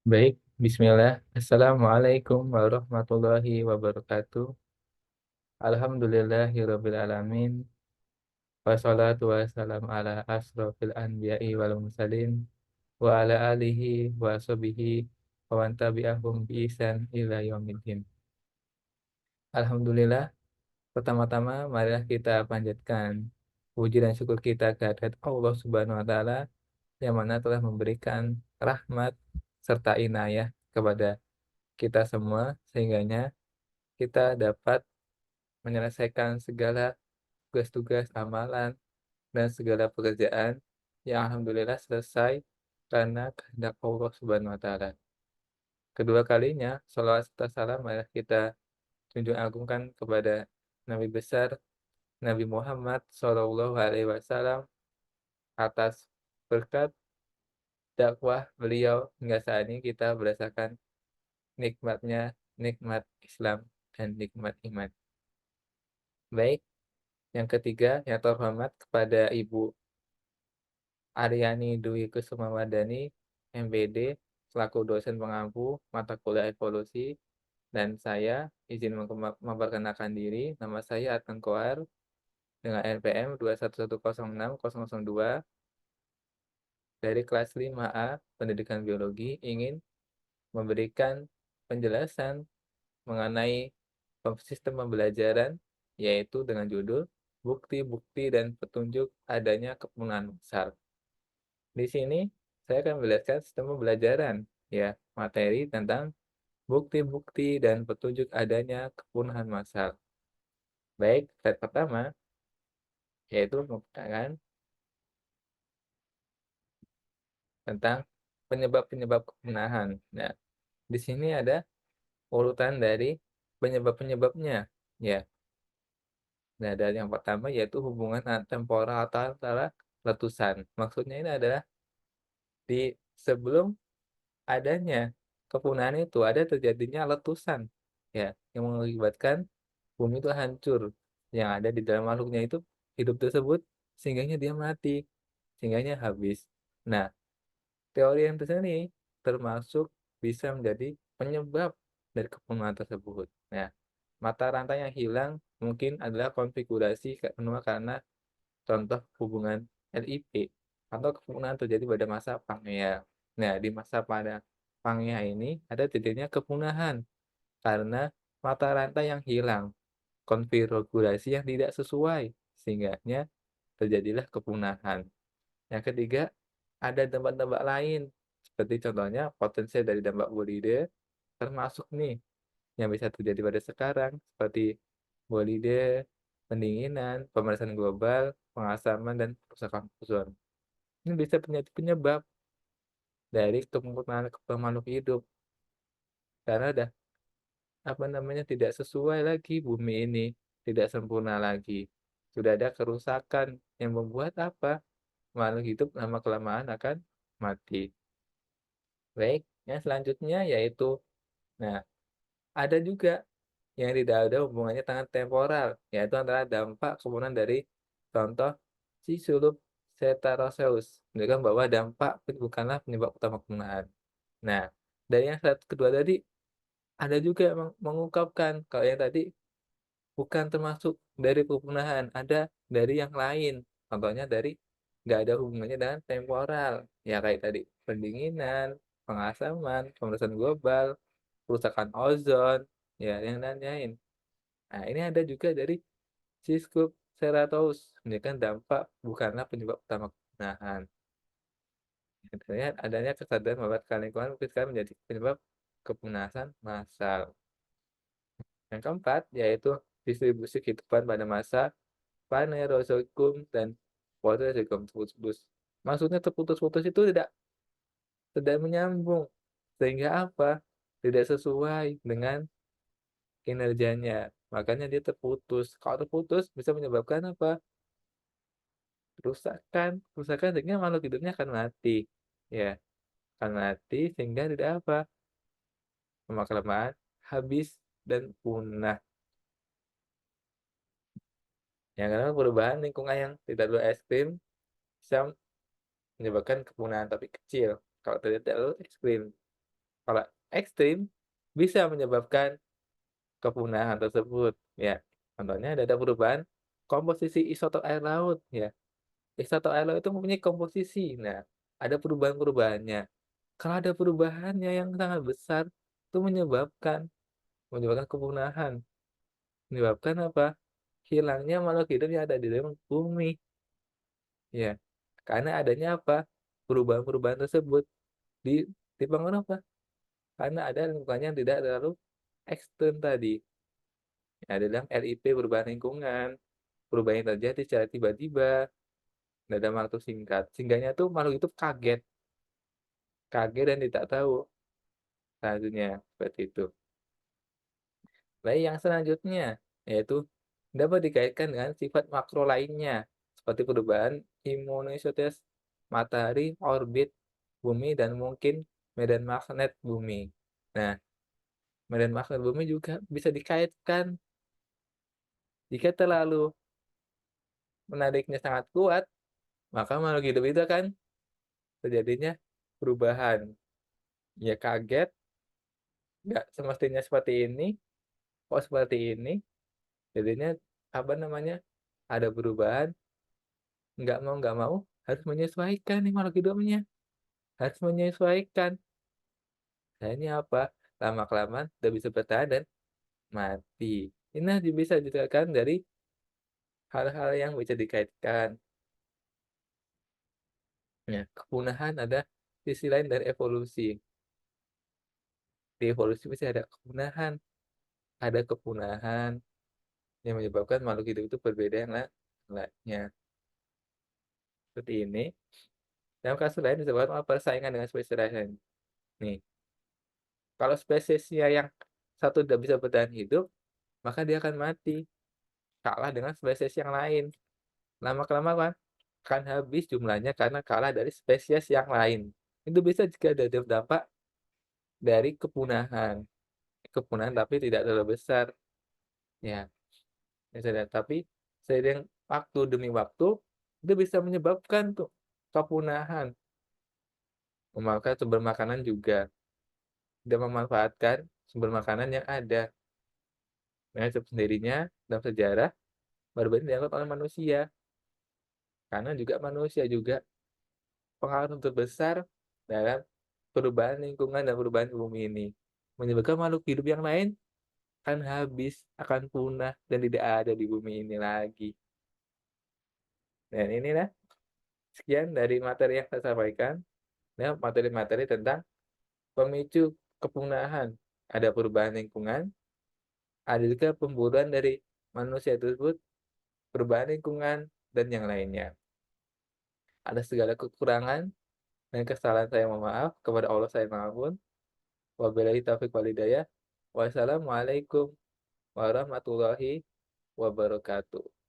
Baik, bismillah. Assalamualaikum warahmatullahi wabarakatuh. Alhamdulillahirabbil alamin. Wassalatu wassalamu ala asrofil anbiya'i wal mursalin wa ala alihi wa sahbihi wa man tabi'ahum bi ihsan ila yaumiddin. Alhamdulillah, pertama-tama marilah kita panjatkan puji dan syukur kita kehadirat Allah Subhanahu wa taala yang mana telah memberikan rahmat serta inayah kepada kita semua sehingganya kita dapat menyelesaikan segala tugas-tugas amalan dan segala pekerjaan yang alhamdulillah selesai karena kehendak Allah Subhanahu wa taala. Kedua kalinya, shalawat serta salam marilah kita junjung agungkan kepada Nabi besar Nabi Muhammad Shallallahu alaihi wasallam atas berkat dakwah beliau hingga saat ini kita merasakan nikmatnya nikmat Islam dan nikmat iman. Baik, yang ketiga yang terhormat kepada Ibu Aryani Dwi Kusumawardani, MPD, selaku dosen pengampu mata kuliah evolusi, dan saya izin memperkenalkan diri, nama saya Adnan Kohar dengan NPM 211060002 dari kelas 5A Pendidikan Biologi ingin memberikan penjelasan mengenai sistem pembelajaran yaitu dengan judul Bukti-bukti dan petunjuk adanya kepunahan massal. Di sini saya akan menjelaskan sistem pembelajaran, ya, materi tentang bukti-bukti dan petunjuk adanya kepunahan massal. Baik, slide pertama yaitu merupakan tentang penyebab-penyebab kepunahan. Nah, di sini ada urutan dari penyebab-penyebabnya, ya. Nah, dari yang pertama yaitu hubungan temporal antara letusan. Maksudnya ini adalah di sebelum adanya kepunahan itu ada terjadinya letusan, ya, yang mengakibatkan bumi itu hancur. Yang ada di dalam makhluknya itu hidup tersebut sehingganya dia mati, sehingganya habis. Nah, teori yang tersebut termasuk bisa menjadi penyebab dari kepunahan tersebut. Nah, mata rantai yang hilang mungkin adalah konfigurasi benua karena contoh hubungan LIP atau kepunahan terjadi pada masa Pangea. Nah, di masa pada Pangea ini ada terjadinya kepunahan karena mata rantai yang hilang, konfigurasi yang tidak sesuai, sehingganya terjadilah kepunahan. Yang ketiga, ada dampak-dampak lain, seperti contohnya potensi dari dampak bolide, termasuk nih yang bisa terjadi pada sekarang, seperti bolide, pendinginan, pemanasan global, pengasaman, dan kerusakan ozon. Ini bisa menjadi penyebab dari kepunahan makhluk hidup, karena ada tidak sesuai lagi bumi ini, tidak sempurna lagi. Sudah ada kerusakan yang membuat apa? Makhluk hidup lama-kelamaan akan mati. Baik, yang selanjutnya yaitu, nah, ada juga yang tidak ada hubungannya dengan temporal, yaitu antara dampak kemudian dari contoh si sirup Cetarosaurus menunjukkan bahwa dampak bukanlah penyebab utama kepunahan. Nah, dari yang kedua tadi ada juga yang mengungkapkan kalau yang tadi bukan termasuk dari kepunahan, ada dari yang lain. Contohnya dari nggak ada hubungannya dengan temporal, ya kayak tadi pendinginan, pengasaman, pemanasan global, kerusakan ozon, ya yang lain-lain. Nah, ini ada juga dari Siskub Ceratops, menunjukkan dampak bukanlah penyebab utama kepunahan. Terlihat adanya kesadaran bahwa lingkungan mungkin sekarang menjadi penyebab kepunahan massal. Yang keempat, yaitu distribusi kehidupan pada masa Phanerozoikum dan Proterozoikum terputus. Maksudnya terputus-putus itu tidak menyambung, sehingga apa? Tidak sesuai dengan kinerjanya. Makanya dia terputus. Kalau terputus bisa menyebabkan apa? Kerusakan. Kerusakan sehingga makhluk hidupnya akan mati. Ya, akan mati sehingga tidak apa? Lama-kelamaan habis dan punah. Yang kedua, perubahan lingkungan yang tidak terlalu ekstrim bisa menyebabkan kepunahan tapi kecil kalau terlihat terlalu ekstrim. Kalau ekstrim bisa menyebabkan kepunahan tersebut, ya. Contohnya ada perubahan komposisi isotop air laut, ya. Isotop air laut itu mempunyai komposisi. Nah, ada perubahan-perubahannya. Kalau ada perubahannya yang sangat besar, itu menyebabkan kepunahan. Menyebabkan apa? Hilangnya makhluk hidup yang ada di dalam bumi, ya. Karena adanya apa? Perubahan-perubahan tersebut di dipengaruhi apa? Karena ada lingkungan yang tidak terlalu ekstrem tadi. Ya, dalam RIP perubahan lingkungan, perubahan yang terjadi secara tiba-tiba dalam waktu singkat. Sehingganya tuh makhluk hidup kaget, kaget dan tidak tahu selanjutnya, seperti itu. Baik, yang selanjutnya, yaitu dapat dikaitkan dengan sifat makro lainnya, seperti perubahan imunisitas matahari, orbit bumi, dan mungkin medan magnet bumi. Nah, medan magnet bumi juga bisa dikaitkan jika terlalu menariknya sangat kuat, maka makhluk hidup itu akan terjadinya perubahan. Ya kaget, nggak semestinya seperti ini, kok seperti ini, jadinya apa namanya, ada perubahan, nggak mau harus menyesuaikan nih makhluk hidupnya, harus menyesuaikan. Nah ini apa, lama-kelamaan tidak bisa bertahan dan mati. Ini bisa dikatakan dari hal-hal yang bisa dikaitkan. Ya, kepunahan ada sisi lain dari evolusi. Di evolusi pasti ada kepunahan yang menyebabkan makhluk hidup itu berbeda yang lainnya. Seperti ini. Dalam kasus lain disebabkan oleh persaingan dengan spesies lain. Nih, kalau spesiesnya yang satu tidak bisa bertahan hidup, maka dia akan mati, kalah dengan spesies yang lain. Lama-kelamaan akan habis jumlahnya karena kalah dari spesies yang lain. Itu bisa juga ada dampak dari kepunahan. Kepunahan tapi tidak terlalu besar, ya. Tapi seiring waktu demi waktu, itu bisa menyebabkan tuh kepunahan. Memakan sumber makanan juga, tidak memanfaatkan sumber makanan yang ada. Dengan sendirinya dalam sejarah baru ini dianggap oleh manusia, karena juga manusia juga pengaruh terbesar dalam perubahan lingkungan dan perubahan bumi ini. Menyebabkan makhluk hidup yang lain akan habis, akan punah, dan tidak ada di bumi ini lagi. Dan inilah sekian dari materi yang saya sampaikan, ya, materi-materi tentang pemicu kepunahan. Ada perubahan lingkungan, ada juga pemburuan dari manusia tersebut, perubahan lingkungan, dan yang lainnya. Ada segala kekurangan dan kesalahan saya mohon maaf, kepada Allah saya mengampun. Wabillahi taufiq wal hidayah. Wassalamualaikum warahmatullahi wabarakatuh.